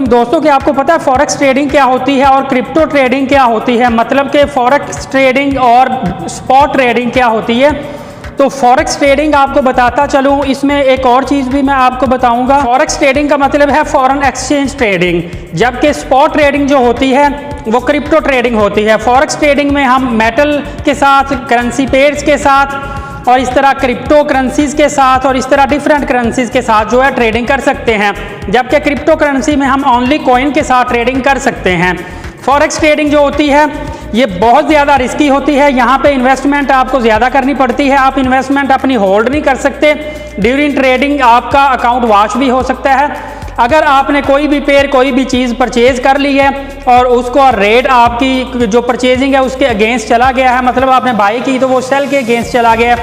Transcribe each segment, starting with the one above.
दोस्तों कि आपको पता है फॉरेक्स ट्रेडिंग क्या होती है और क्रिप्टो ट्रेडिंग क्या होती है, मतलब कि फॉरेक्स ट्रेडिंग और स्पॉट ट्रेडिंग क्या होती है। तो फॉरेक्स ट्रेडिंग आपको बताता चलूँ, इसमें एक और चीज़ भी मैं आपको बताऊंगा। फॉरेक्स ट्रेडिंग का मतलब है फॉरेन एक्सचेंज ट्रेडिंग, जबकि स्पॉट ट्रेडिंग जो होती है वो क्रिप्टो ट्रेडिंग होती है। फॉरेक्स ट्रेडिंग में हम मेटल के साथ, करेंसी पेयर्स के साथ और इस तरह क्रिप्टो करेंसीज के साथ और इस तरह डिफरेंट करेंसीज के साथ जो है ट्रेडिंग कर सकते हैं, जबकि क्रिप्टो करेंसी में हम ओनली कॉइन के साथ ट्रेडिंग कर सकते हैं। फॉरेक्स ट्रेडिंग जो होती है ये बहुत ज़्यादा रिस्की होती है, यहाँ पे इन्वेस्टमेंट आपको ज़्यादा करनी पड़ती है, आप इन्वेस्टमेंट अपनी होल्ड नहीं कर सकते। ड्यूरिंग ट्रेडिंग आपका अकाउंट वॉच भी हो सकता है। अगर आपने कोई भी पेयर, कोई भी चीज़ परचेज कर ली है और उसको रेट आपकी जो परचेजिंग है उसके अगेंस्ट चला गया है, मतलब आपने बाई की तो वो सेल के अगेंस्ट चला गया,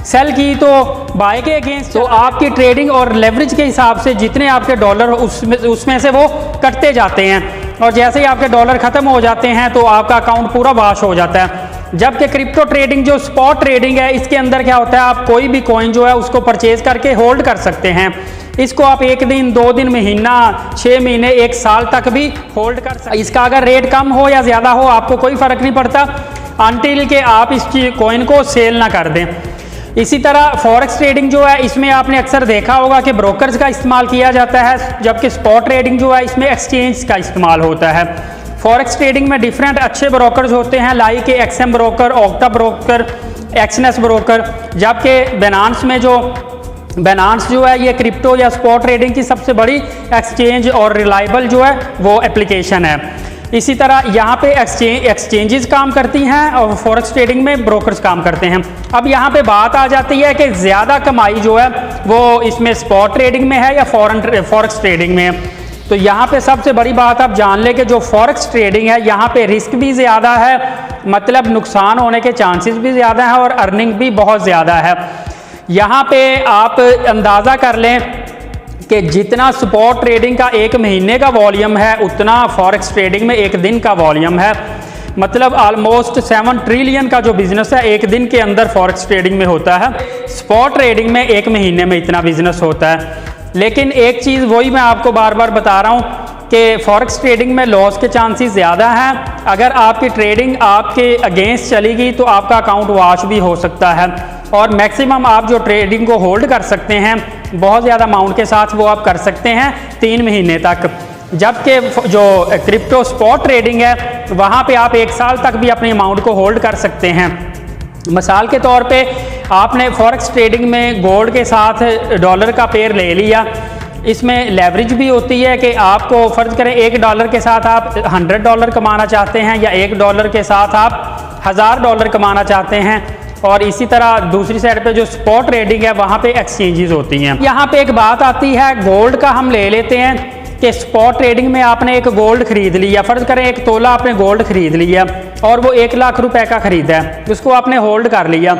सेल की तो बाय के अगेंस्ट, तो आपकी ट्रेडिंग और लेवरेज के हिसाब से जितने आपके डॉलर उसमें से वो कटते जाते हैं और जैसे ही आपके डॉलर ख़त्म हो जाते हैं तो आपका अकाउंट पूरा वॉश हो जाता है। जबकि क्रिप्टो ट्रेडिंग जो स्पॉट ट्रेडिंग है, इसके अंदर क्या होता है, आप कोई भी कॉइन जो है उसको परचेज करके होल्ड कर सकते हैं। इसको आप 1 दिन, 2 दिन, महीना, 6 महीने, 1 साल तक भी होल्ड कर सकते हैं। इसका अगर रेट कम हो या ज़्यादा हो आपको कोई फ़र्क नहीं पड़ता अनटिल के आप इस कॉइन को सेल ना कर दें। इसी तरह फॉरेक्स ट्रेडिंग जो है इसमें आपने अक्सर देखा होगा कि ब्रोकर्स का इस्तेमाल किया जाता है, जबकि स्पॉट ट्रेडिंग जो है इसमें एक्सचेंज का इस्तेमाल होता है। फॉरेक्स ट्रेडिंग में डिफरेंट अच्छे ब्रोकर्स होते हैं, like XM broker, octa broker, Exness broker, जबकि बैनांस जो है ये क्रिप्टो या स्पॉट ट्रेडिंग की सबसे बड़ी एक्सचेंज और रिलायबल जो है वो एप्लीकेशन है। इसी तरह यहाँ पे एक्सचेंजेस काम करती हैं और फॉरेक्स ट्रेडिंग में ब्रोकर्स काम करते हैं। अब यहाँ पे बात आ जाती है कि ज़्यादा कमाई जो है वो इसमें स्पॉट ट्रेडिंग में है या फॉरेक्स ट्रेडिंग में है। तो यहाँ पे सबसे बड़ी बात आप जान लें कि जो फॉरेक्स ट्रेडिंग है यहाँ पे रिस्क भी ज़्यादा है, मतलब नुकसान होने के चांसेस भी ज़्यादा हैं और अर्निंग भी बहुत ज़्यादा है। यहाँ पे आप अंदाज़ा कर लें कि जितना स्पॉट ट्रेडिंग का 1 महीने का वॉल्यूम है उतना फॉरेक्स ट्रेडिंग में 1 दिन का वॉल्यूम है, मतलब ऑलमोस्ट 7 ट्रिलियन का जो बिजनेस है 1 दिन के अंदर फॉरेक्स ट्रेडिंग में होता है। स्पॉट ट्रेडिंग में 1 महीने में इतना बिजनेस होता है। लेकिन एक चीज़ वही मैं आपको बार बार बता रहा हूँ कि फॉरेक्स ट्रेडिंग में लॉस के चांसेस ज़्यादा हैं। अगर आपकी ट्रेडिंग आपके अगेंस्ट चली गई तो आपका अकाउंट वॉश भी हो सकता है और मैक्सिमम आप जो ट्रेडिंग को होल्ड कर सकते हैं बहुत ज़्यादा अमाउंट के साथ वो आप कर सकते हैं 3 महीने तक, जबकि जो क्रिप्टो स्पॉट ट्रेडिंग है वहाँ पे आप 1 साल तक भी अपने अमाउंट को होल्ड कर सकते हैं। मिसाल के तौर पे आपने फॉरेक्स ट्रेडिंग में गोल्ड के साथ डॉलर का पेयर ले लिया, इसमें लेवरेज भी होती है कि आपको फ़र्ज़ करें $1 के साथ आप $100 कमाना चाहते हैं या $1 के साथ आप $1000 कमाना चाहते हैं। और इसी तरह दूसरी साइड पे जो स्पॉट ट्रेडिंग है वहाँ पे एक्सचेंजेस होती हैं। यहाँ पे एक बात आती है गोल्ड का, हम ले लेते हैं कि स्पॉट ट्रेडिंग में आपने एक गोल्ड खरीद लिया, फ़र्ज़ करें 1 तोला आपने गोल्ड खरीद लिया और वो 1 लाख रुपए का खरीदा है, उसको आपने होल्ड कर लिया।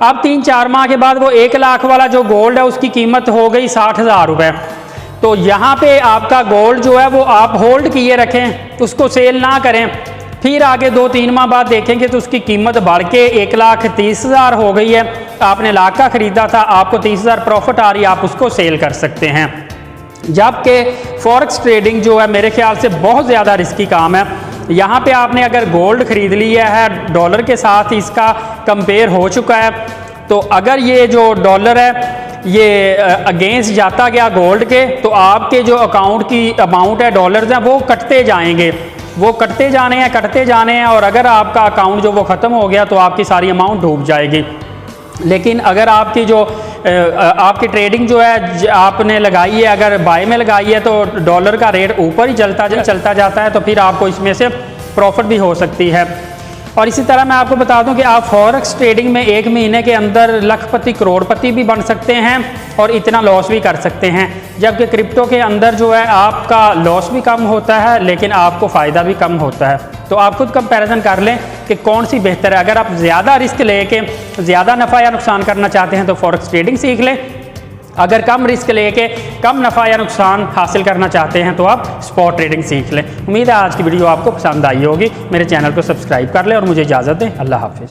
अब 3-4 माह के बाद वो 1 लाख वाला जो गोल्ड है उसकी कीमत हो गई 60,000 रुपये। तो यहाँ पे आपका गोल्ड जो है वो आप होल्ड किए रखें, उसको सेल ना करें, फिर आगे 2-3 माह बाद देखेंगे तो उसकी कीमत बढ़ के 1,30,000 हो गई है। आपने लाख का ख़रीदा था, आपको 30,000 प्रॉफिट आ रही है, आप उसको सेल कर सकते हैं। जबकि फॉरेक्स ट्रेडिंग जो है मेरे ख्याल से बहुत ज़्यादा रिस्की काम है। यहाँ पे आपने अगर गोल्ड ख़रीद लिया है, डॉलर के साथ इसका कंपेयर हो चुका है, तो अगर ये जो डॉलर है ये अगेंस्ट जाता गया गोल्ड के तो आपके जो अकाउंट की अमाउंट है डॉलर्स हैं वो कटते जाएंगे, वो कटते जाने हैं और अगर आपका अकाउंट जो वो ख़त्म हो गया तो आपकी सारी अमाउंट डूब जाएगी। लेकिन अगर आपकी जो आपकी ट्रेडिंग जो है आपने लगाई है, अगर बाय में लगाई है तो डॉलर का रेट ऊपर ही चलता जाता है, तो फिर आपको इसमें से प्रॉफिट भी हो सकती है। और इसी तरह मैं आपको बता दूं कि आप फॉरेक्स ट्रेडिंग में 1 महीने के अंदर लखपति करोड़पति भी बन सकते हैं और इतना लॉस भी कर सकते हैं, जबकि क्रिप्टो के अंदर जो है आपका लॉस भी कम होता है लेकिन आपको फ़ायदा भी कम होता है। तो आप खुद कंपैरिजन कर लें कि कौन सी बेहतर है। अगर आप ज़्यादा रिस्क लेके ज़्यादा नफ़ा या नुकसान करना चाहते हैं तो फॉरेक्स ट्रेडिंग सीख लें, अगर कम रिस्क लेके कम नफ़ा या नुकसान हासिल करना चाहते हैं तो आप स्पॉट ट्रेडिंग सीख लें। उम्मीद है आज की वीडियो आपको पसंद आई होगी। मेरे चैनल को सब्सक्राइब कर लें और मुझे इजाज़त दें। अल्लाह हाफिज़।